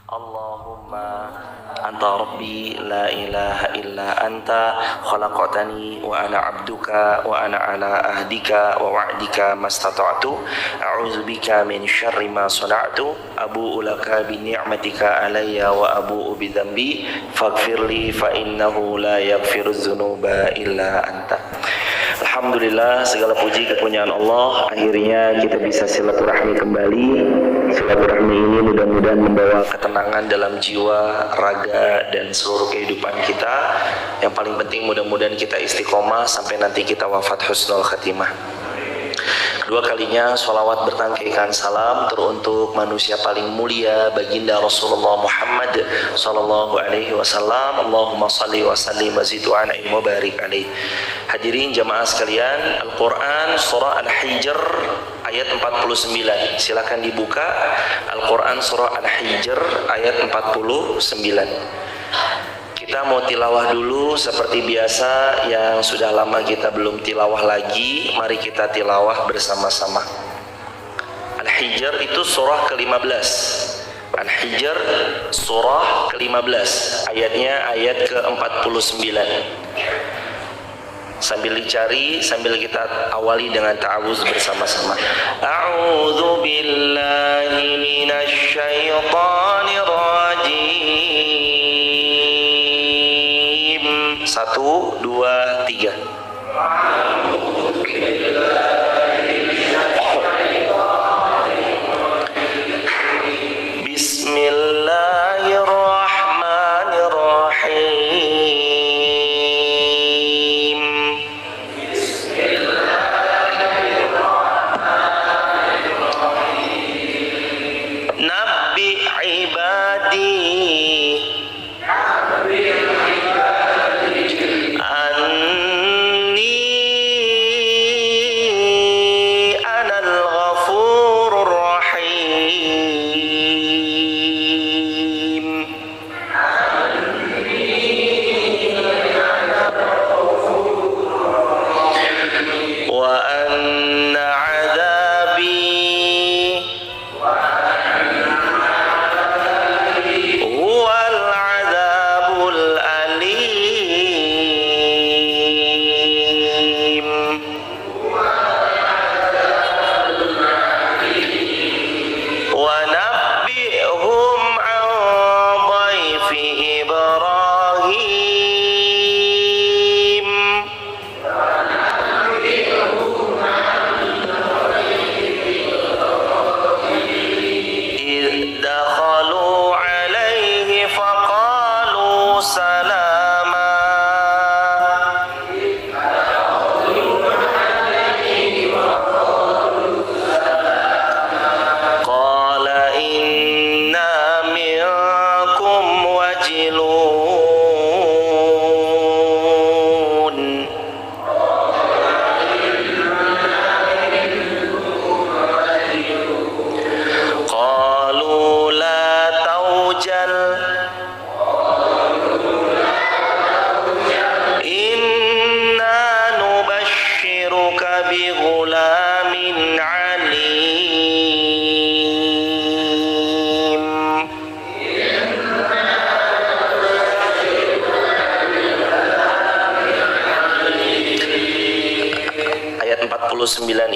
Allahumma anta rabbi la ilaha illa anta khalaqtani wa ana abduka wa ana ala ahdika wa wa'dika mastata'tu a'udzu bika min syarri ma sana'tu abu'u laka bi ni'matika alayya wa abu'u bi dhanbi faghfirli fa innahu la yaghfiru dzunuba illa anta. Alhamdulillah, segala puji kepunyaan Allah. Akhirnya kita bisa silaturahmi kembali. Silaturahmi ini mudah-mudahan membawa ketenangan dalam jiwa, raga, dan seluruh kehidupan kita. Yang paling penting mudah-mudahan kita istiqomah sampai nanti kita wafat husnul khatimah. Kedua kalinya sholawat bertangkaikan salam teruntuk manusia paling mulia baginda Rasulullah Muhammad sallallahu alaihi wasallam. Allahumma salli wa sallim wa zid wa an'im wa barik alaihi. Hadirin jamaah sekalian, Al-Quran surah Al-Hijr ayat 49. Silakan dibuka Al-Quran surah Al-Hijr ayat 49. Kita mau tilawah dulu seperti biasa, yang sudah lama kita belum tilawah lagi. Mari kita tilawah bersama-sama. Al-Hijr itu surah ke-15. Al-Hijr surah ke-15, ayatnya ayat ke-49. Sambil dicari, sambil kita awali dengan ta'awuz bersama-sama. A'udzu billahi minasy syaithanir rajim. 1, 2, 3. Bismillahirrahmanirrahim. Nabbi ibadi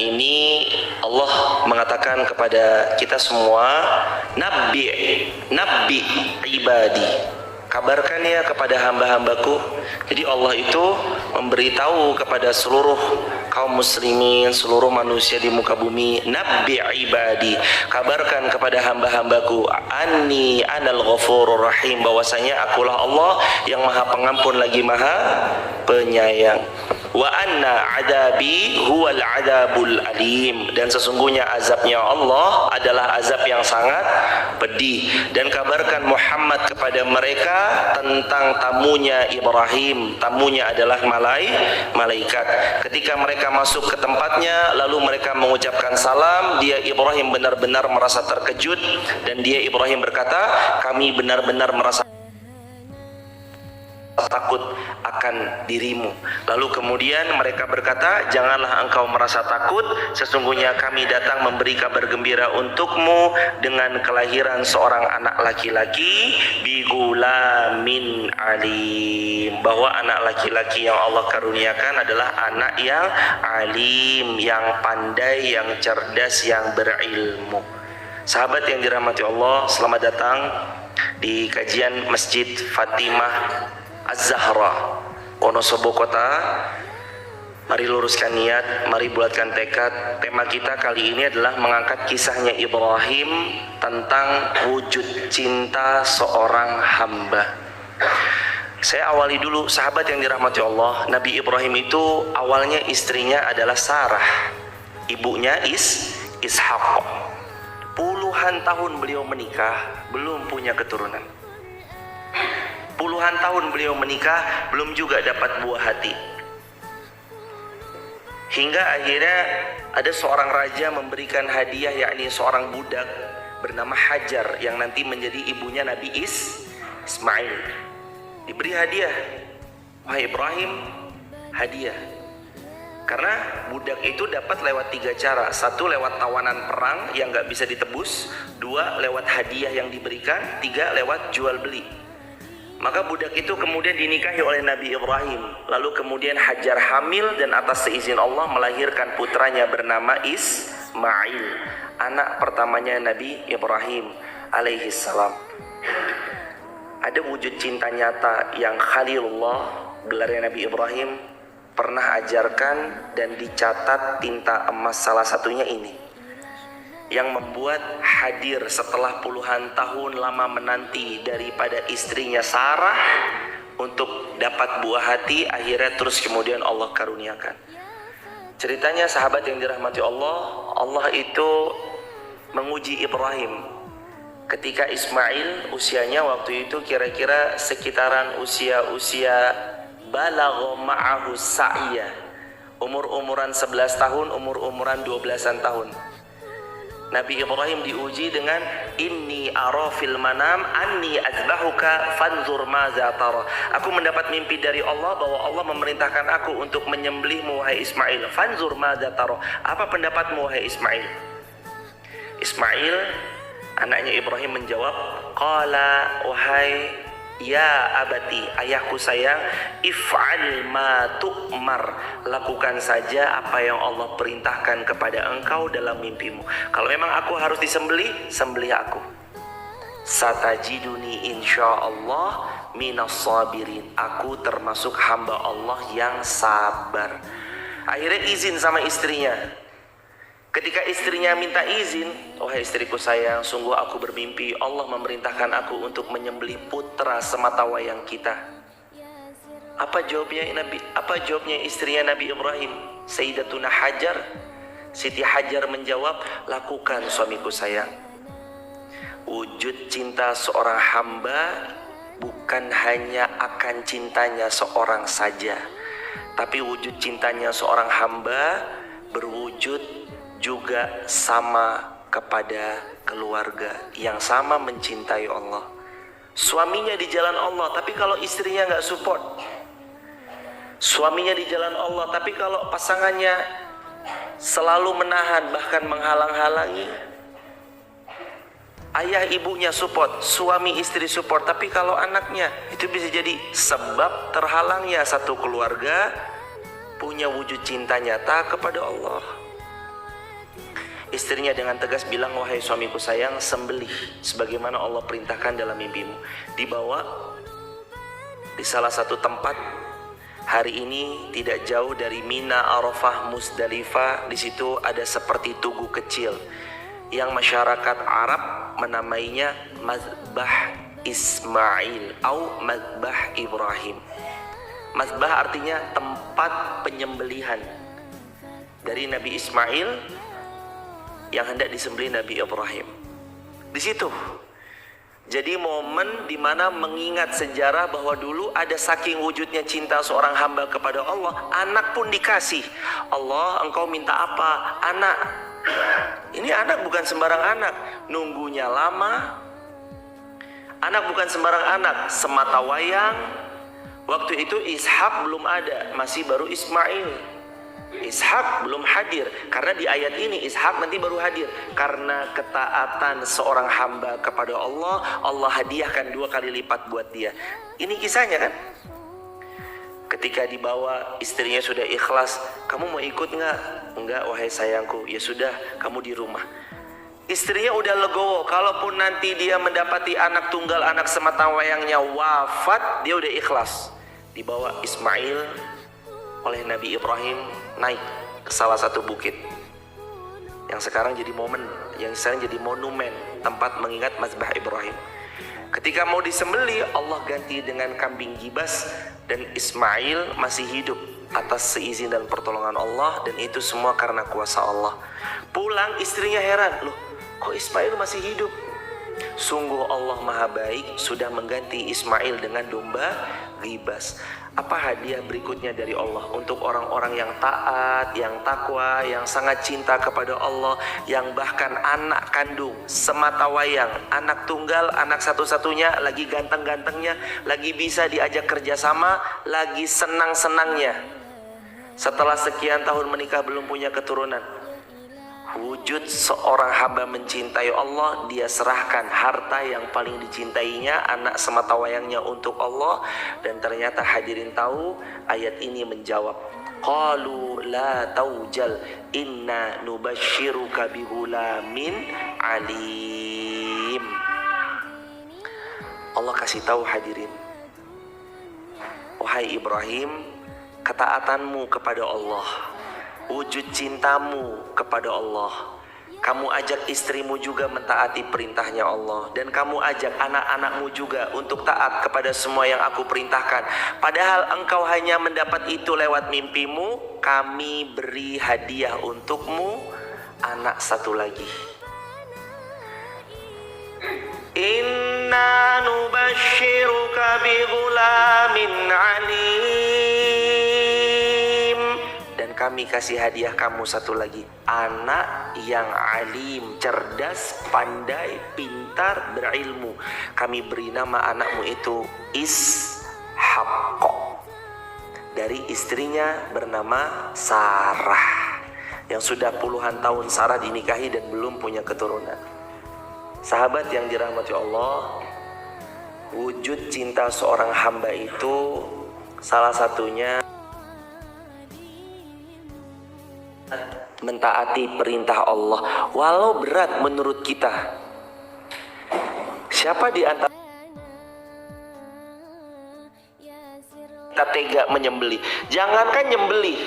ini Allah mengatakan kepada kita semua, Nabbi ibadi, kabarkan ya kepada hamba-hambaku. Jadi Allah itu memberitahu kepada seluruh kaum muslimin, seluruh manusia di muka bumi, Nabbi ibadi, kabarkan kepada hamba-hambaku, anni anal ghafurur rahim, bahwasanya akulah Allah yang maha pengampun lagi maha penyayang. Wa anna adabi huwal adabul alim, dan sesungguhnya azabnya Allah adalah azab yang sangat pedih. Dan kabarkan Muhammad kepada mereka tentang tamunya Ibrahim. Tamunya adalah malaikat. Ketika mereka masuk ke tempatnya, lalu mereka mengucapkan salam, dia Ibrahim benar-benar merasa terkejut, dan dia Ibrahim berkata, kami benar-benar merasa takut akan dirimu. Lalu kemudian mereka berkata, janganlah engkau merasa takut, sesungguhnya kami datang memberi kabar gembira untukmu dengan kelahiran seorang anak laki-laki, bigulamin alim, bahwa anak laki-laki yang Allah karuniakan adalah anak yang alim, yang pandai, yang cerdas, yang berilmu. Sahabat yang dirahmati Allah, selamat datang di kajian Masjid Fatimah Az-Zahra, Wonosobo Kota. Mari luruskan niat, mari bulatkan tekad. Tema kita kali ini adalah mengangkat kisahnya Ibrahim tentang wujud cinta seorang hamba. Saya awali dulu, sahabat yang dirahmati Allah. Nabi Ibrahim itu awalnya istrinya adalah Sarah, ibunya Ishaq. Puluhan tahun beliau menikah, belum punya keturunan. Puluhan tahun beliau menikah, belum juga dapat buah hati. Hingga akhirnya ada seorang raja memberikan hadiah, yakni seorang budak bernama Hajar, yang nanti menjadi ibunya Nabi Ismail. Diberi hadiah, wahai Ibrahim, hadiah. Karena budak itu dapat lewat 3 cara. 1, lewat tawanan perang yang gak bisa ditebus. 2, lewat hadiah yang diberikan. 3, lewat jual beli. Maka budak itu kemudian dinikahi oleh Nabi Ibrahim. Lalu kemudian Hajar hamil dan atas seizin Allah melahirkan putranya bernama Ismail, anak pertamanya Nabi Ibrahim alaihissalam. Ada wujud cinta nyata yang Khalilullah, gelarnya Nabi Ibrahim, pernah ajarkan dan dicatat tinta emas, salah satunya ini yang membuat hadir setelah puluhan tahun lama menanti daripada istrinya Sarah untuk dapat buah hati, akhirnya terus kemudian Allah karuniakan. Ceritanya sahabat yang dirahmati Allah, Allah itu menguji Ibrahim ketika Ismail usianya waktu itu kira-kira sekitaran usia balagha ma'ahu sa'ya, umuran 11 tahun, umuran 12-an tahun. Nabi Ibrahim diuji dengan inni ara fil manam anni azbahuka fanzur maza tara. Aku mendapat mimpi dari Allah bahwa Allah memerintahkan aku untuk menyembelihmu wahai Ismail. Fanzur maza tara. Apa pendapatmu wahai Ismail? Ismail, anaknya Ibrahim, menjawab, qala, wahai ya abati, ayahku sayang, if'al ma tu'mar, lakukan saja apa yang Allah perintahkan kepada engkau dalam mimpimu. Kalau memang aku harus disembelih, sembelih aku. Satajiduni insyaallah minas sabirin, aku termasuk hamba Allah yang sabar. Akhirnya izin sama istrinya. Ketika istrinya minta izin, wahai istriku sayang, sungguh aku bermimpi Allah memerintahkan aku untuk menyembelih putra sematawayang kita. Apa jawabnya istrinya Nabi Ibrahim, Sayyidatuna Hajar? Siti Hajar menjawab, lakukan suamiku sayang. Wujud cinta seorang hamba bukan hanya akan cintanya seorang saja, tapi wujud cintanya seorang hamba berwujud juga sama kepada keluarga yang sama mencintai Allah. Suaminya di jalan Allah, tapi kalau istrinya nggak support. Suaminya di jalan Allah, tapi kalau pasangannya selalu menahan bahkan menghalang-halangi. Ayah ibunya support, suami istri support, tapi kalau anaknya, itu bisa jadi sebab terhalangnya satu keluarga punya wujud cinta nyata kepada Allah. Istrinya dengan tegas bilang, wahai suamiku sayang, sembelih sebagaimana Allah perintahkan dalam mimpimu. Dibawa di salah satu tempat, hari ini tidak jauh dari Mina, Arafah, Musdalifah. Di situ ada seperti tugu kecil yang masyarakat Arab menamainya Mazbah Ismail atau Mazbah Ibrahim. Mazbah artinya tempat penyembelihan dari Nabi Ismail yang hendak disembelih Nabi Ibrahim. Di situ jadi momen di mana mengingat sejarah bahwa dulu ada saking wujudnya cinta seorang hamba kepada Allah, anak pun dikasih. Allah, engkau minta apa? Anak. Ini anak bukan sembarang anak, nunggunya lama. Anak bukan sembarang anak, sematawayang, Waktu itu Ishak belum ada, masih baru Ismail. Ishak belum hadir, karena di ayat ini Ishak nanti baru hadir. Karena ketaatan seorang hamba kepada Allah, Allah hadiahkan 2 kali lipat buat dia. Ini kisahnya kan. Ketika dibawa, istrinya sudah ikhlas. Kamu mau ikut nggak? Enggak wahai sayangku. Ya sudah, kamu di rumah. Istrinya udah legowo, kalaupun nanti dia mendapati anak tunggal, anak sematawayangnya wafat, dia udah ikhlas. Dibawa Ismail oleh Nabi Ibrahim naik ke salah satu bukit yang sekarang jadi momen, yang sekarang jadi monumen tempat mengingat mazbah Ibrahim. Ketika mau disembelih, Allah ganti dengan kambing gibas dan Ismail masih hidup atas seizin dan pertolongan Allah, dan itu semua karena kuasa Allah. Pulang istrinya heran, loh kok Ismail masih hidup? Sungguh Allah Maha Baik sudah mengganti Ismail dengan domba gibas. Apa hadiah berikutnya dari Allah untuk orang-orang yang taat, yang takwa, yang sangat cinta kepada Allah, yang bahkan anak kandung, sematawayang, anak tunggal, anak satu-satunya, lagi ganteng-gantengnya, lagi bisa diajak kerjasama, lagi senang-senangnya. Setelah sekian tahun menikah belum punya keturunan. Wujud seorang hamba mencintai Allah, dia serahkan harta yang paling dicintainya, anak sematawayangnya untuk Allah. Dan ternyata hadirin tahu, ayat ini menjawab, qalu la taujal inna nubashiruka bihulamin alim. Allah kasih tahu hadirin, wahai Ibrahim, ketaatanmu kepada Allah, wujud cintamu kepada Allah, kamu ajak istrimu juga mentaati perintahnya Allah, dan kamu ajak anak-anakmu juga untuk taat kepada semua yang aku perintahkan. Padahal engkau hanya mendapat itu lewat mimpimu, kami beri hadiah untukmu anak satu lagi. Inna nubashiruka bighulamin alim. Kami kasih hadiah kamu satu lagi, anak yang alim, cerdas, pandai, pintar, berilmu. Kami beri nama anakmu itu Ishaq, dari istrinya bernama Sarah, yang sudah puluhan tahun Sarah dinikahi dan belum punya keturunan. Sahabat yang dirahmati Allah, wujud cinta seorang hamba itu salah satunya mentaati perintah Allah walau berat menurut kita. Siapa di antara kita tega menyembelih? Jangankan nyembelih,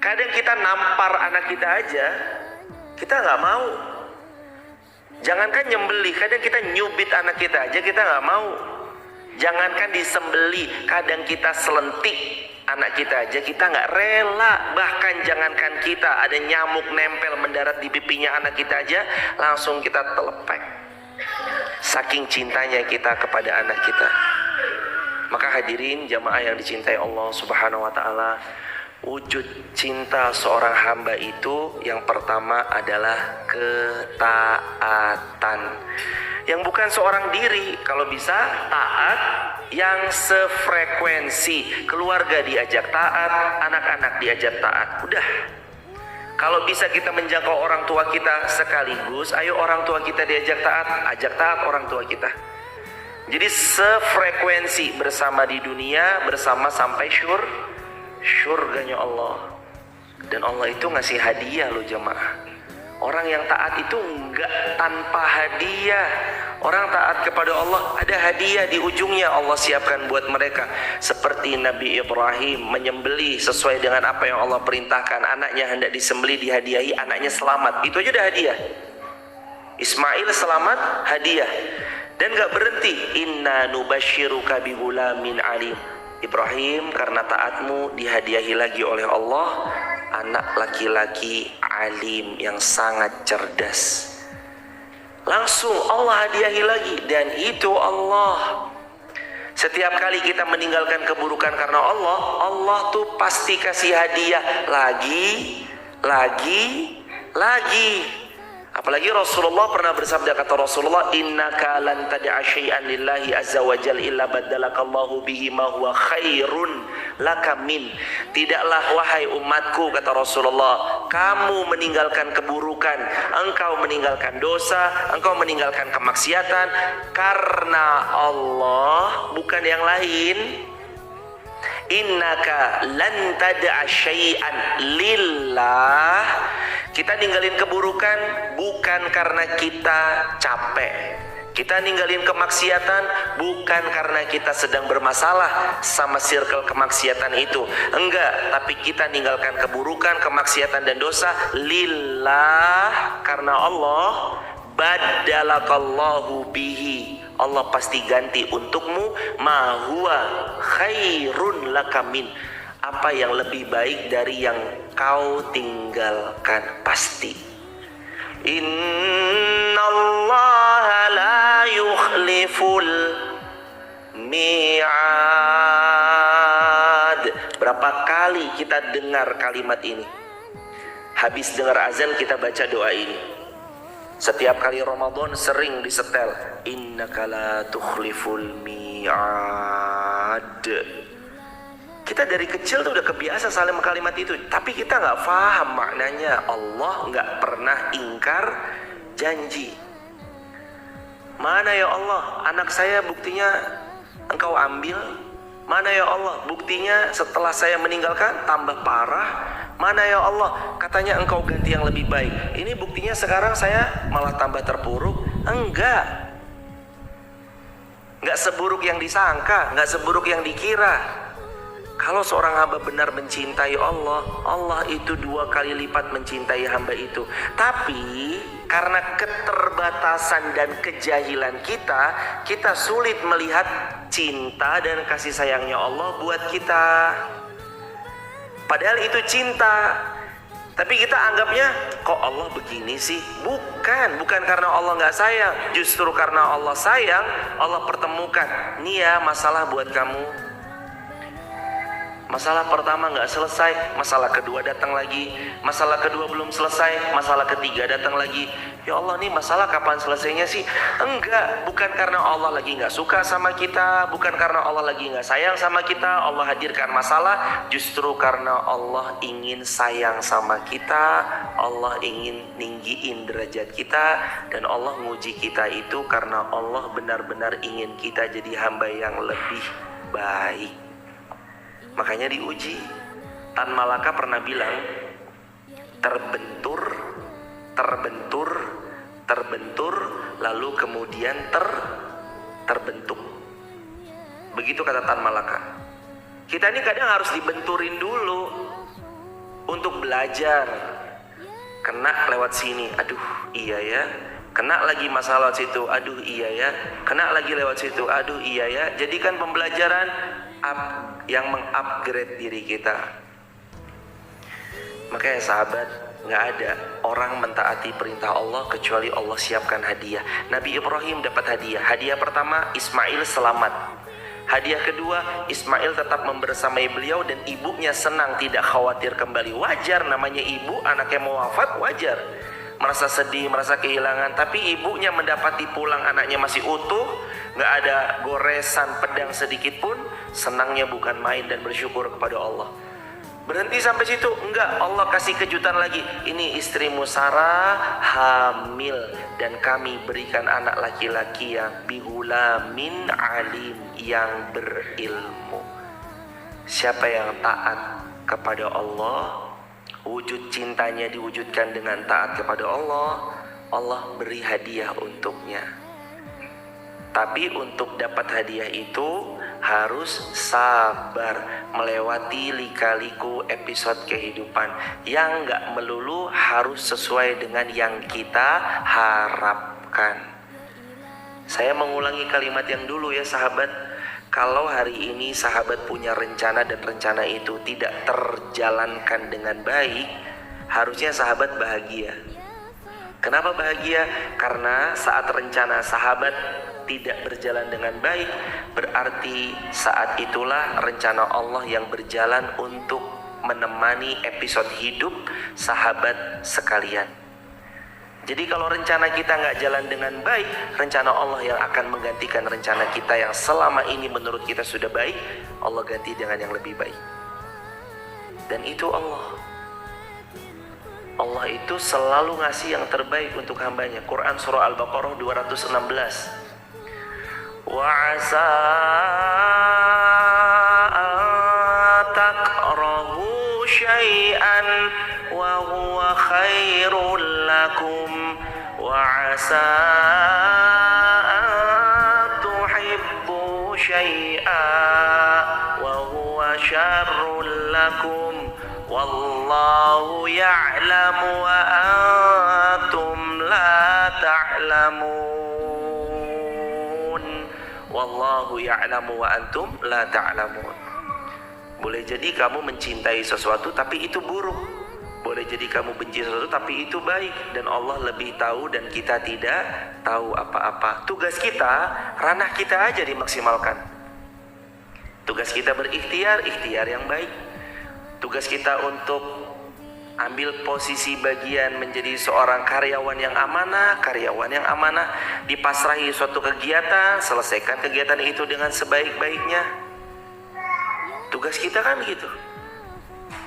kadang kita nampar anak kita aja kita nggak mau. Jangankan nyembelih, kadang kita nyubit anak kita aja kita nggak mau. Jangankan disembeli, kadang kita selentik anak kita aja kita nggak rela. Bahkan jangankan kita, ada nyamuk nempel mendarat di pipinya anak kita aja langsung kita telepek, saking cintanya kita kepada anak kita. Maka hadirin jamaah yang dicintai Allah Subhanahu wa ta'ala, wujud cinta seorang hamba itu yang pertama adalah ketaatan, yang bukan seorang diri. Kalau bisa taat yang sefrekuensi, keluarga diajak taat, anak-anak diajak taat. Udah, kalau bisa kita menjangkau orang tua kita sekaligus, ayo orang tua kita diajak taat, ajak taat orang tua kita. Jadi sefrekuensi bersama di dunia, bersama sampai syurganya Allah. Dan Allah itu ngasih hadiah loh jemaah. Orang yang taat itu enggak tanpa hadiah. Orang taat kepada Allah ada hadiah di ujungnya Allah siapkan buat mereka. Seperti Nabi Ibrahim menyembelih sesuai dengan apa yang Allah perintahkan. Anaknya hendak disembelih, dihadiahi, anaknya selamat. Itu aja udah hadiah. Ismail selamat, hadiah. Dan gak berhenti. Inna nubashiruka bihulamin alim. Ibrahim, karena taatmu dihadiahi lagi oleh Allah anak laki-laki alim yang sangat cerdas. Langsung Allah hadiahi lagi. Dan itu Allah, setiap kali kita meninggalkan keburukan karena Allah, Allah tuh pasti kasih hadiah lagi. Apalagi Rasulullah pernah bersabda, kata Rasulullah, innaka lan tad'a syai'an lillahi azza wa jalla illa baddalakallahu bihi ma huwa khairun laka min. Tidaklah wahai umatku, kata Rasulullah, kamu meninggalkan keburukan, engkau meninggalkan dosa, engkau meninggalkan kemaksiatan karena Allah, bukan yang lain. Innaka lan tad'a syai'an lillah. Kita ninggalin keburukan bukan karena kita capek. Kita ninggalin kemaksiatan bukan karena kita sedang bermasalah sama circle kemaksiatan itu. Enggak, tapi kita ninggalkan keburukan, kemaksiatan dan dosa lillah, karena Allah. Baddalakallahu bihi, Allah pasti ganti untukmu ma huwa khairun lakamin, apa yang lebih baik dari yang kau tinggalkan pasti. Innallaha la yukhliful mi'ad. Berapa kali kita dengar kalimat ini? Habis dengar azan kita baca doa ini. Setiap kali Ramadan sering disetel, innaka la tukhliful mi'ad. Kita dari kecil tuh udah kebiasa saling kalimat itu, tapi kita nggak paham maknanya. Allah nggak pernah ingkar janji. Mana ya Allah, anak saya buktinya engkau ambil? Mana ya Allah, buktinya setelah saya meninggalkan tambah parah? Mana ya Allah, katanya engkau ganti yang lebih baik, ini buktinya sekarang saya malah tambah terpuruk? Enggak seburuk yang disangka, enggak seburuk yang dikira. Kalau seorang hamba benar mencintai Allah, Allah itu 2 kali lipat mencintai hamba itu. Tapi karena keterbatasan dan kejahilan kita sulit melihat cinta dan kasih sayangnya Allah buat kita. Padahal itu cinta, tapi kita anggapnya kok Allah begini sih? Bukan karena Allah nggak sayang, justru karena Allah sayang, Allah pertemukan. Nih ya masalah buat kamu. Masalah pertama nggak selesai, masalah kedua datang lagi, masalah kedua belum selesai, masalah ketiga datang lagi. Ya Allah, nih masalah kapan selesainya sih? Enggak, bukan karena Allah lagi nggak suka sama kita, bukan karena Allah lagi nggak sayang sama kita, Allah hadirkan masalah, justru karena Allah ingin sayang sama kita, Allah ingin ninggiin derajat kita, dan Allah nguji kita itu karena Allah benar-benar ingin kita jadi hamba yang lebih baik. Makanya diuji. Tan Malaka pernah bilang, terbentur, lalu kemudian terbentuk. Begitu kata Tan Malaka. Kita ini kadang harus dibenturin dulu untuk belajar. Kena lewat sini, aduh iya ya. Kena lagi masalah situ, aduh iya ya. Kena lagi lewat situ, aduh iya ya. Jadikan pembelajaran yang mengupgrade diri kita. Makanya sahabat, nggak ada orang mentaati perintah Allah kecuali Allah siapkan hadiah. Nabi Ibrahim dapat hadiah. Hadiah pertama, Ismail selamat. Hadiah kedua, Ismail tetap membersamai beliau dan ibunya senang, tidak khawatir kembali. Wajar, namanya ibu, anaknya mau wafat, wajar. Merasa sedih, merasa kehilangan. Tapi ibunya mendapati pulang anaknya masih utuh, nggak ada goresan pedang sedikit pun, senangnya bukan main dan bersyukur kepada Allah. Berhenti sampai situ? Enggak, Allah kasih kejutan lagi. Ini istrimu Sarah hamil dan kami berikan anak laki-laki yang bihulamin alim, yang berilmu. Siapa yang taat kepada Allah, wujud cintanya diwujudkan dengan taat kepada Allah, Allah beri hadiah untuknya. Tapi untuk dapat hadiah itu harus sabar melewati lika-liku episode kehidupan yang gak melulu harus sesuai dengan yang kita harapkan. Saya mengulangi kalimat yang dulu ya sahabat. Kalau hari ini sahabat punya rencana dan rencana itu tidak terjalankan dengan baik, harusnya sahabat bahagia. Kenapa bahagia? Karena saat rencana sahabat tidak berjalan dengan baik, berarti saat itulah rencana Allah yang berjalan untuk menemani episode hidup sahabat sekalian. Jadi kalau rencana kita nggak jalan dengan baik, rencana Allah yang akan menggantikan rencana kita yang selama ini menurut kita sudah baik, Allah ganti dengan yang lebih baik. Dan itu Allah. Allah itu selalu ngasih yang terbaik untuk hambanya. Quran surah Al-Baqarah 216. Wa asa takrahu syai'an wa huwa khairul lakum wa asa tuhibbu syai'an wa huwa syarrul lakum wallahu ya'lamu wa antum la ta'lamun. Wallahu ya'lamu wa antum la ta'lamun. Boleh jadi kamu mencintai sesuatu tapi itu buruk. Boleh jadi kamu benci sesuatu tapi itu baik. Dan Allah lebih tahu dan kita tidak tahu apa-apa. Tugas kita, ranah kita aja dimaksimalkan. Tugas kita berikhtiar, ikhtiar yang baik. Tugas kita untuk ambil posisi bagian menjadi seorang karyawan yang amanah, dipasrahi suatu kegiatan, selesaikan kegiatan itu dengan sebaik-baiknya. Tugas kita kan gitu.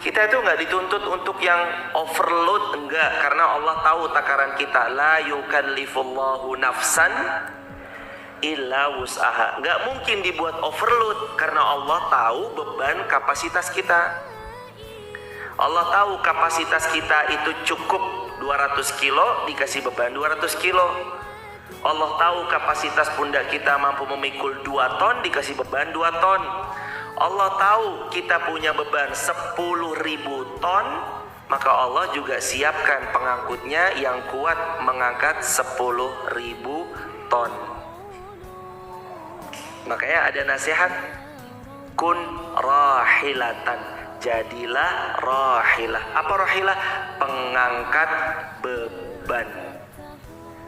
Kita itu nggak dituntut untuk yang overload, enggak, karena Allah tahu takaran kita. La yukallifullahu nafsan illa wus'aha. Nggak mungkin dibuat overload karena Allah tahu beban kapasitas kita. Allah tahu kapasitas kita itu cukup 200 kilo, dikasih beban 200 kilo. Allah tahu kapasitas pundak kita mampu memikul 2 ton, dikasih beban 2 ton. Allah tahu kita punya beban 10.000 ton, maka Allah juga siapkan pengangkutnya yang kuat mengangkat 10.000 ton. Makanya ada nasihat, kun rahilatan, jadilah rahilah. Apa rahilah? Pengangkat beban.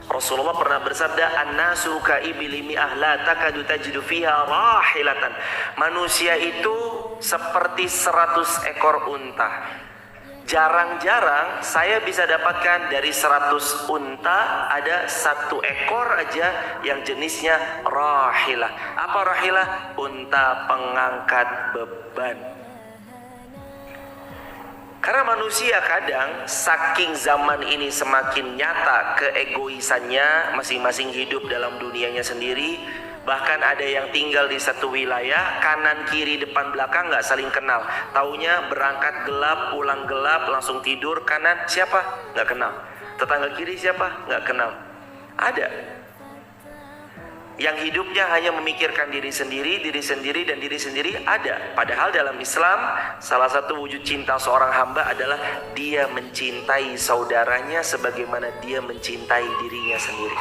Rasulullah pernah bersabda, an-nasu ka'ibili mi'ah la takadu tajidu fiha rahilatan. Manusia itu seperti 100 ekor unta. Jarang-jarang saya bisa dapatkan dari 100 unta ada 1 ekor aja yang jenisnya rahilah. Apa rahilah? Unta pengangkat beban. Karena manusia kadang saking zaman ini semakin nyata keegoisannya, masing-masing hidup dalam dunianya sendiri. Bahkan ada yang tinggal di satu wilayah, kanan kiri depan belakang nggak saling kenal. Taunya berangkat gelap, pulang gelap, langsung tidur. Kanan siapa? Nggak kenal. Tetangga kiri siapa? Nggak kenal. Ada yang hidupnya hanya memikirkan diri sendiri, dan diri sendiri ada. Padahal dalam Islam, salah satu wujud cinta seorang hamba adalah dia mencintai saudaranya sebagaimana dia mencintai dirinya sendiri.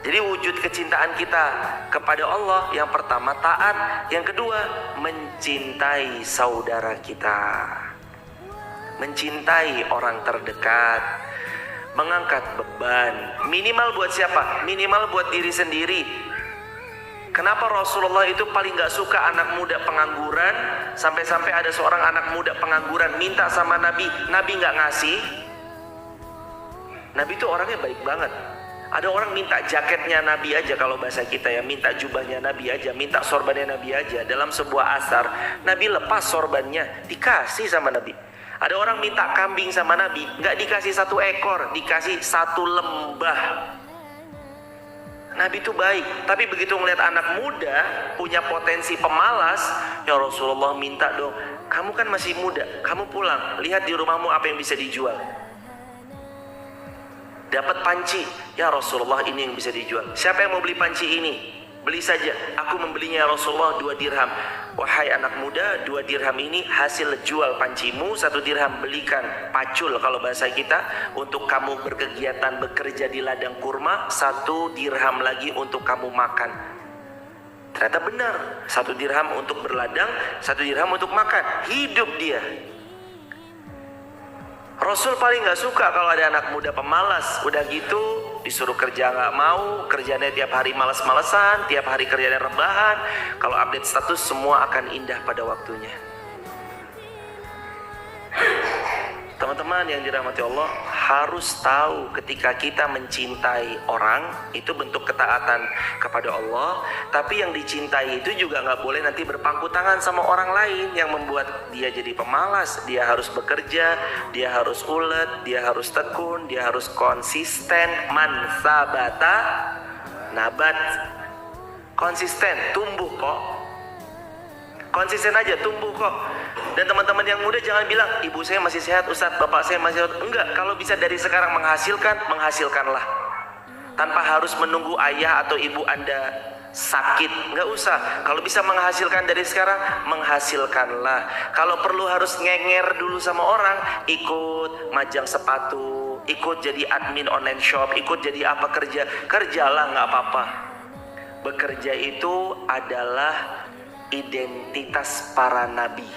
Jadi wujud kecintaan kita kepada Allah, yang pertama taat, yang kedua mencintai saudara kita, mencintai orang terdekat, mengangkat beban. Minimal buat siapa? Minimal buat diri sendiri. Kenapa Rasulullah itu paling gak suka anak muda pengangguran? Sampai-sampai ada seorang anak muda pengangguran minta sama Nabi, Nabi gak ngasih. Nabi itu orangnya baik banget. Ada orang minta jaketnya Nabi aja, kalau bahasa kita ya, minta jubahnya Nabi aja, minta sorbannya Nabi aja. Dalam sebuah asar, Nabi lepas sorbannya, dikasih sama Nabi. Ada orang minta kambing sama Nabi, nggak dikasih 1 ekor, dikasih 1 lembah. Nabi itu baik. Tapi begitu ngeliat anak muda punya potensi pemalas, ya Rasulullah minta dong, kamu kan masih muda, kamu pulang, lihat di rumahmu apa yang bisa dijual. Dapat panci, ya Rasulullah ini yang bisa dijual. Siapa yang mau beli panci ini? Beli saja, aku membelinya ya Rasulullah 2 dirham. Wahai anak muda, 2 dirham ini hasil jual pancimu, 1 dirham belikan pacul kalau bahasa kita, untuk kamu berkegiatan bekerja di ladang kurma, 1 dirham lagi untuk kamu makan. Ternyata benar, 1 dirham untuk berladang, 1 dirham untuk makan. Hidup dia. Rasul paling gak suka kalau ada anak muda pemalas. Udah gitu disuruh kerja gak mau, kerjanya tiap hari malas-malesan, tiap hari kerjanya rebahan. Kalau update status semua akan indah pada waktunya. Teman-teman yang dirahmati Allah, harus tahu ketika kita mencintai orang itu bentuk ketaatan kepada Allah. Tapi yang dicintai itu juga nggak boleh nanti berpangku tangan sama orang lain yang membuat dia jadi pemalas. Dia harus bekerja, dia harus ulet, dia harus tekun, dia harus konsisten. Man sabata nabat. Konsisten, tumbuh kok. Konsisten aja, tumbuh kok. Dan teman-teman yang muda jangan bilang, ibu saya masih sehat Ustadz, bapak saya masih sehat. Enggak, kalau bisa dari sekarang menghasilkanlah. Tanpa harus menunggu ayah atau ibu Anda sakit, enggak usah. Kalau bisa menghasilkan dari sekarang, menghasilkanlah. Kalau perlu harus ngenger dulu sama orang, ikut majang sepatu, ikut jadi admin online shop, ikut jadi apa kerjalah, nggak apa-apa. Bekerja itu adalah identitas para nabi.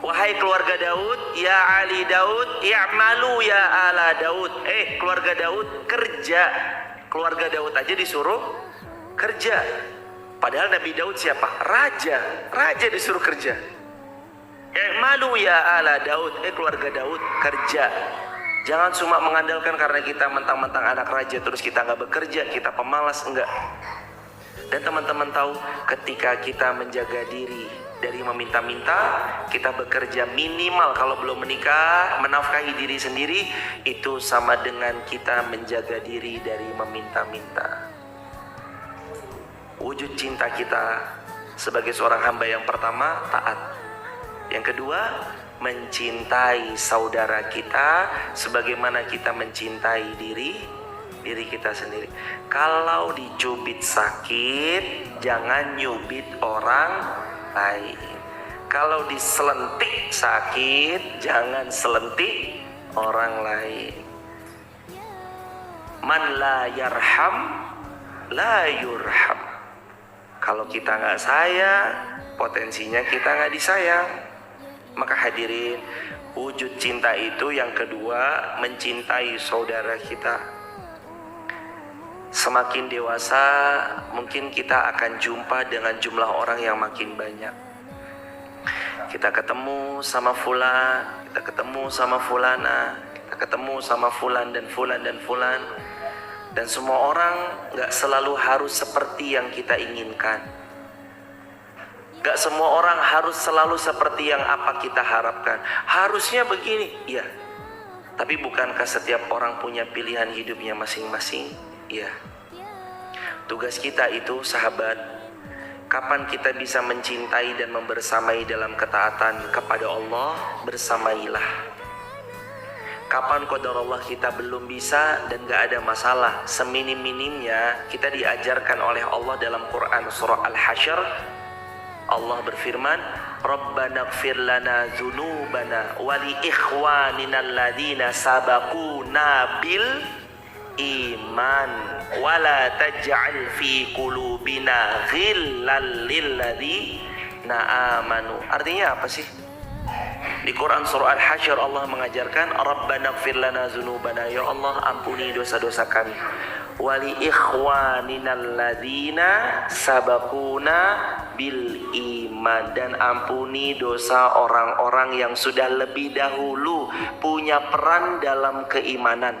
Wahai keluarga Daud, ya Ali Daud, i'malu ya ala Daud. Keluarga Daud kerja. Keluarga Daud aja disuruh kerja. Padahal Nabi Daud siapa? Raja. Raja disuruh kerja. I'malu ya ala Daud. Keluarga Daud kerja. Jangan cuma mengandalkan karena kita mentang-mentang anak raja terus kita nggak bekerja, kita pemalas, enggak. Dan teman-teman tahu, ketika kita menjaga diri dari meminta-minta, kita bekerja minimal kalau belum menikah, menafkahi diri sendiri, itu sama dengan kita menjaga diri dari meminta-minta. Wujud cinta kita sebagai seorang hamba yang pertama, taat. Yang kedua, mencintai saudara kita sebagaimana kita mencintai diri kita sendiri. Kalau dicubit sakit, jangan nyubit orang lain. Kalau diselentik sakit, jangan selentik orang lain. Man la yarham la yurham. Kalau kita nggak sayang, potensinya kita nggak disayang. Maka hadirin, wujud cinta itu yang kedua, mencintai saudara kita. Semakin dewasa, mungkin kita akan jumpa dengan jumlah orang yang makin banyak. Kita ketemu sama fulan, kita ketemu sama fulana, kita ketemu sama fulan dan fulan dan fulan. Dan semua orang gak selalu harus seperti yang kita inginkan. Gak semua orang harus selalu seperti yang apa kita harapkan. Harusnya begini, ya. Tapi bukankah setiap orang punya pilihan hidupnya masing-masing? Ya. Tugas kita itu, sahabat, kapan kita bisa mencintai dan membersamai dalam ketaatan kepada Allah, bersamailah. Kapan qadarullah kita belum bisa dan gak ada masalah, seminim-minimnya kita diajarkan oleh Allah dalam Quran surah Al-Hasyr. Allah berfirman, Rabbana ighfir lana dzunubana wa li ikhwanina alladzina sabaquna bil iman wala taj'al fi qulubina ghillan lil ladzina amanu. Artinya apa sih? Di Quran surah Al-Hasyr Allah mengajarkan, Rabbana ighfir lana dzunubana, ya Allah ampuni dosa-dosa kami, wali ikhwanina alladzina sabaquna bil iman, dan ampuni dosa orang-orang yang sudah lebih dahulu punya peran dalam keimanan.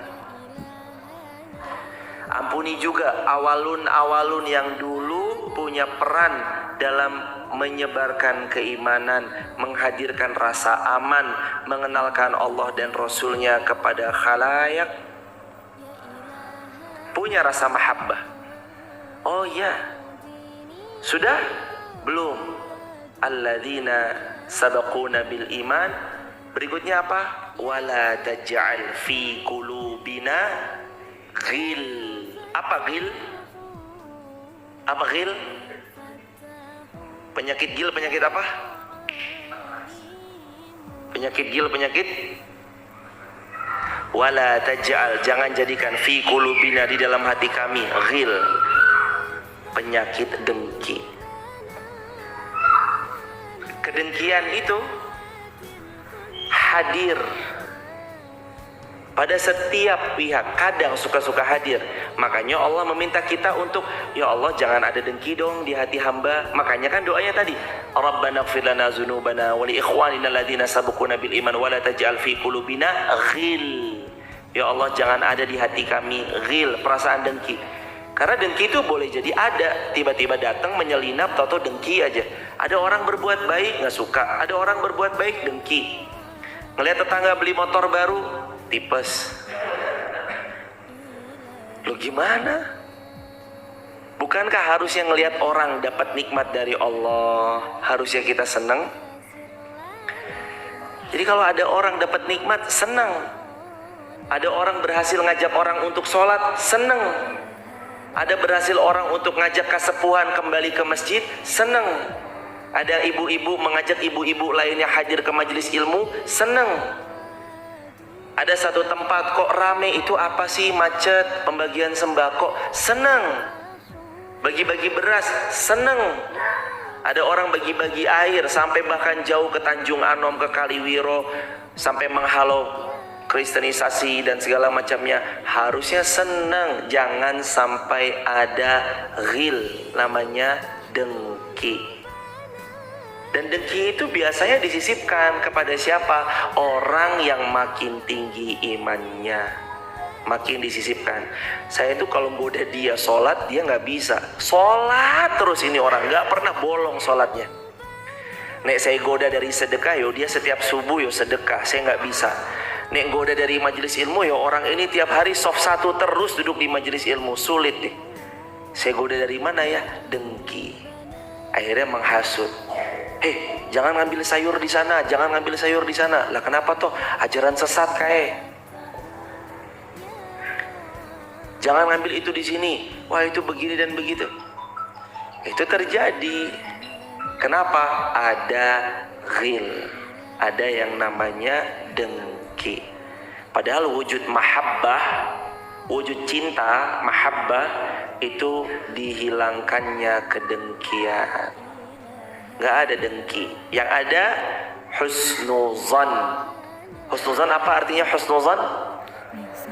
Ampuni juga awalun-awalun yang dulu punya peran dalam menyebarkan keimanan, menghadirkan rasa aman, mengenalkan Allah dan Rasulnya kepada khalayak, punya rasa mahabbah. Oh ya, sudah? Belum. Alladzina sabaquna bil iman. Berikutnya apa? Wala taj'al fi qulubina ghil. Apa ghil? Apa ghil? Penyakit ghil, penyakit apa? Penyakit ghil, penyakit wala taj'al, jangan jadikan fi qulubina, di dalam hati kami, ghil, penyakit dengki. Kedengkian itu hadir pada setiap pihak, kadang suka-suka hadir. Makanya Allah meminta kita untuk, ya Allah jangan ada dengki dong di hati hamba. Makanya kan doanya tadi, Rabbana ighfir lana dzunubana wa li ikhwanina alladziina sabaquna bil iman wa la taj'al fi qulubina ghil. Ya Allah, jangan ada di hati kami ghil, perasaan dengki. Karena dengki itu boleh jadi ada, tiba-tiba datang menyelinap, tahu dengki aja. Ada orang berbuat baik nggak suka, ada orang berbuat baik dengki. Ngelihat tetangga beli motor baru, tipes. Lo gimana? Bukankah harusnya ngelihat orang dapat nikmat dari Allah, harusnya kita senang? Jadi kalau ada orang dapat nikmat, senang. Ada orang berhasil ngajak orang untuk sholat, senang. Ada berhasil orang untuk ngajak kesepuhan kembali ke masjid, senang. Ada ibu-ibu mengajak ibu-ibu lainnya hadir ke majelis ilmu, senang. Ada satu tempat kok rame, itu apa sih, macet, pembagian sembako, senang. Bagi-bagi beras, senang. Ada orang bagi-bagi air sampai bahkan jauh ke Tanjung Anom, ke Kaliwiro, sampai menghalau kristenisasi dan segala macamnya, harusnya senang. Jangan sampai ada ghil, namanya dengki. Dan dengki itu biasanya disisipkan kepada siapa? Orang yang makin tinggi imannya, makin disisipkan. Saya itu kalau goda dia sholat, dia nggak bisa sholat terus. Ini orang nggak pernah bolong sholatnya. Nek saya goda dari sedekah, yo dia setiap subuh yo sedekah, saya nggak bisa. Nek goda dari majelis ilmu, ya orang ini tiap hari soft 1 terus duduk di majelis ilmu, sulit deh. Saya goda dari mana ya? Dengki. Akhirnya menghasut. Jangan ngambil sayur di sana, jangan ngambil sayur di sana. Lah kenapa toh? Ajaran sesat kayak. Jangan ngambil itu di sini. Wah, itu begini dan begitu. Itu terjadi. Kenapa? Ada ghil. Ada yang namanya dengki. Padahal wujud mahabbah, wujud cinta, mahabbah, itu dihilangkannya kedengkian. Gak ada dengki. Yang ada husnuzan. Husnuzan apa artinya husnuzan?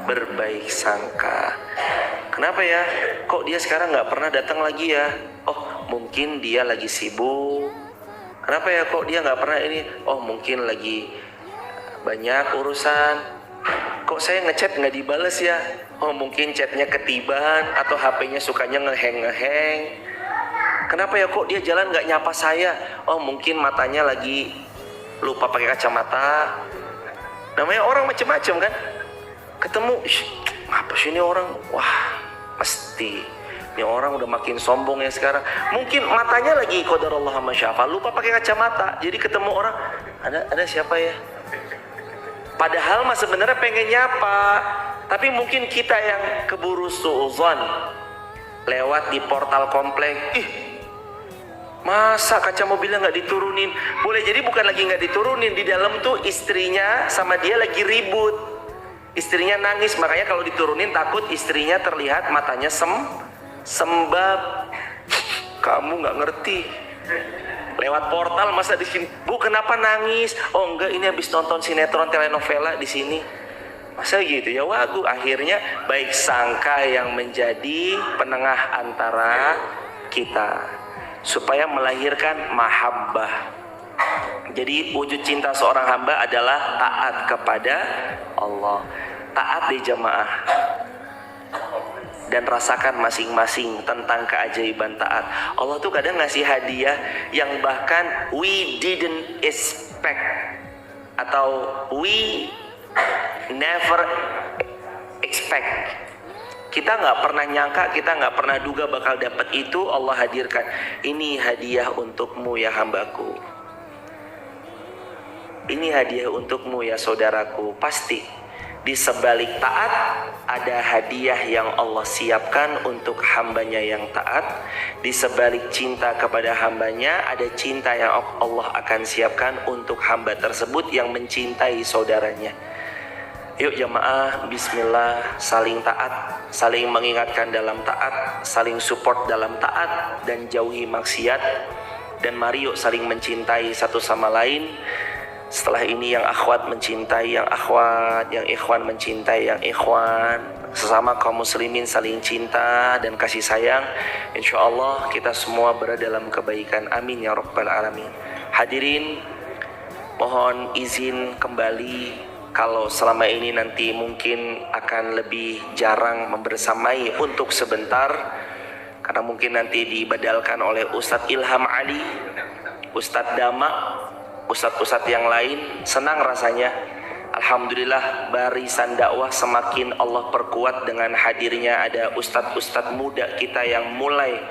Berbaik sangka. Kenapa ya? Kok dia sekarang gak pernah datang lagi ya? Oh, mungkin dia lagi sibuk. Kenapa ya kok dia gak pernah ini? Oh, mungkin lagi banyak urusan. Kok saya ngechat gak dibales ya? Oh, mungkin chatnya ketiban, atau HP-nya sukanya ngeheng. Kenapa ya kok dia jalan gak nyapa saya? Oh, mungkin matanya lagi lupa pakai kacamata. Namanya orang macam-macam kan. Ketemu, apa sih ini orang? Wah, pasti ini orang udah makin sombong ya sekarang. Mungkin matanya lagi qadarullah ma syaa, lupa pakai kacamata. Jadi ketemu orang, ada siapa ya? Padahal mah sebenarnya pengen nyapa, tapi mungkin kita yang keburu suudzon. Lewat di portal komplek, masa kaca mobilnya nggak diturunin? Boleh jadi bukan lagi nggak diturunin, di dalam tuh istrinya sama dia lagi ribut. Istrinya nangis, makanya kalau diturunin takut istrinya terlihat matanya sembab. Kamu nggak ngerti. Lewat portal masa di sini, Bu kenapa nangis? Oh enggak, ini habis nonton sinetron telenovela di sini. Masa gitu ya, wagu. Akhirnya baik sangka yang menjadi penengah antara kita, supaya melahirkan mahabbah. Jadi wujud cinta seorang hamba adalah taat kepada Allah. Taat di jamaah. Dan rasakan masing-masing tentang keajaiban taat. Allah tuh kadang ngasih hadiah yang bahkan we didn't expect, atau we never expect. Kita nggak pernah nyangka, kita nggak pernah duga bakal dapat itu. Allah hadirkan. Ini hadiah untukmu ya hambaku. Ini hadiah untukmu ya saudaraku. Pasti di sebalik taat ada hadiah yang Allah siapkan untuk hambanya yang taat. Di sebalik cinta kepada hambanya ada cinta yang Allah akan siapkan untuk hamba tersebut yang mencintai saudaranya. Yuk jamaah, bismillah, saling taat, saling mengingatkan dalam taat, saling support dalam taat, dan jauhi maksiat. Dan mari yuk saling mencintai satu sama lain. Setelah ini yang akhwat mencintai yang akhwat, yang ikhwan mencintai yang ikhwan, sesama kaum muslimin saling cinta dan kasih sayang. InsyaAllah kita semua berada dalam kebaikan. Amin ya rabbal alamin. Hadirin, mohon izin kembali kalau selama ini nanti mungkin akan lebih jarang membersamai untuk sebentar, karena mungkin nanti dibadalkan oleh Ustadz Ilham Ali, Ustadz Dama, ustadz-ustadz yang lain. Senang rasanya, alhamdulillah barisan dakwah semakin Allah perkuat dengan hadirnya ada ustadz-ustadz muda kita yang mulai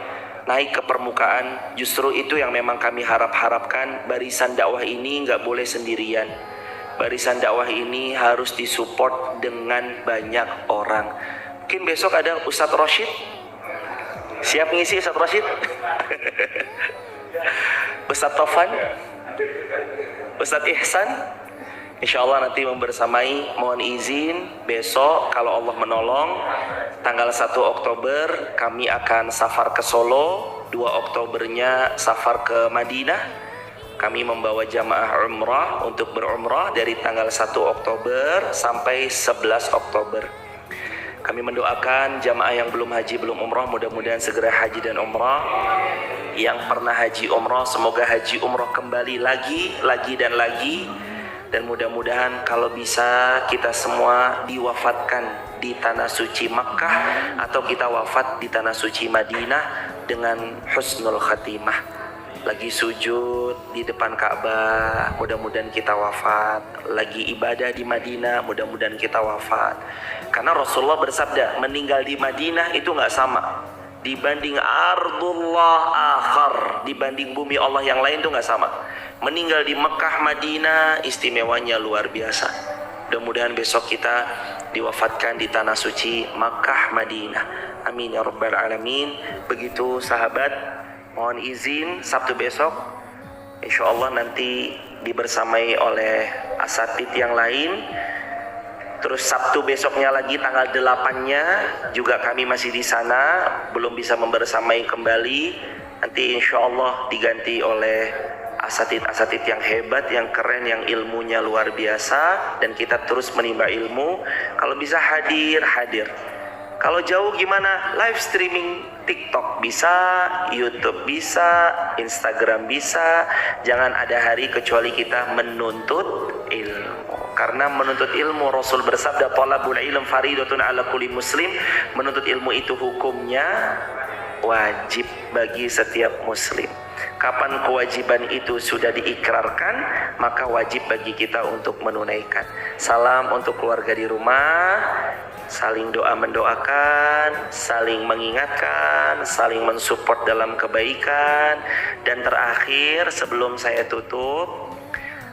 naik ke permukaan. Justru itu yang memang kami harapkan. Barisan dakwah ini nggak boleh sendirian. Barisan dakwah ini harus disupport dengan banyak orang. Mungkin besok ada Ustadz Roshid. Siap ngisi Ustadz Roshid? Ustadz Taufan, Ustadz Ihsan, InsyaAllah nanti membersamai. Mohon izin besok kalau Allah menolong, tanggal 1 Oktober kami akan safar ke Solo, 2 Oktobernya safar ke Madinah. Kami membawa jamaah umrah untuk berumrah dari tanggal 1 Oktober sampai 11 Oktober. Kami mendoakan jamaah yang belum haji, belum umrah, mudah-mudahan segera haji dan umrah. Yang pernah haji umrah, semoga haji umrah kembali lagi dan lagi. Dan mudah-mudahan kalau bisa kita semua diwafatkan di tanah suci Makkah atau kita wafat di tanah suci Madinah dengan husnul khatimah. Lagi sujud di depan Ka'bah, mudah-mudahan kita wafat. Lagi ibadah di Madinah, mudah-mudahan kita wafat. Karena Rasulullah bersabda, meninggal di Madinah itu nggak sama dibanding ardullah akhar, dibanding bumi Allah yang lain itu nggak sama. Meninggal di Mekah, Madinah istimewanya luar biasa. Mudah-mudahan besok kita diwafatkan di tanah suci Makkah, Madinah. Amin ya rabbal alamin. Begitu sahabat, mohon izin Sabtu besok InsyaAllah nanti dibersamai oleh asatid yang lain. Terus Sabtu besoknya lagi tanggal 8-nya juga kami masih di sana, belum bisa membersamai kembali. Nanti InsyaAllah diganti oleh asatid-asatid yang hebat, yang keren, yang ilmunya luar biasa, dan kita terus menimba ilmu. Kalau bisa hadir. Kalau jauh gimana? Live streaming TikTok bisa, YouTube bisa, Instagram bisa. Jangan ada hari kecuali kita menuntut ilmu. Karena menuntut ilmu, Rasul bersabda, talabul ilm faridatun ala kulli muslim. Menuntut ilmu itu hukumnya wajib bagi setiap muslim. Kapan kewajiban itu sudah diikrarkan, maka wajib bagi kita untuk menunaikan. Salam untuk keluarga di rumah. Saling doa mendoakan, saling mengingatkan, saling mensupport dalam kebaikan. Dan terakhir sebelum saya tutup,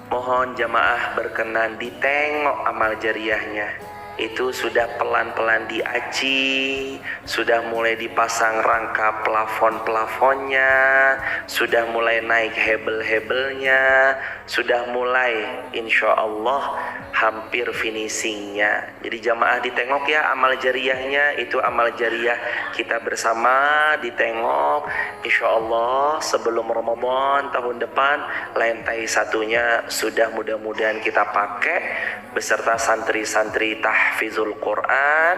mohon jamaah berkenan ditengok amal jariahnya. Itu sudah pelan-pelan diaci, sudah mulai dipasang rangka plafon-plafonnya, sudah mulai naik hebel-hebelnya, sudah mulai insya Allah hampir finishingnya. Jadi jamaah ditengok ya amal jariahnya. Itu amal jariah kita bersama ditengok. Insya Allah sebelum Ramadan tahun depan lantai satunya sudah mudah-mudahan kita pakai beserta santri-santri tahfizul Quran.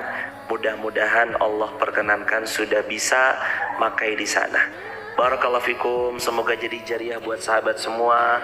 Mudah-mudahan Allah perkenankan sudah bisa makai di sana. Barakallahu fikum, semoga jadi jariah buat sahabat semua.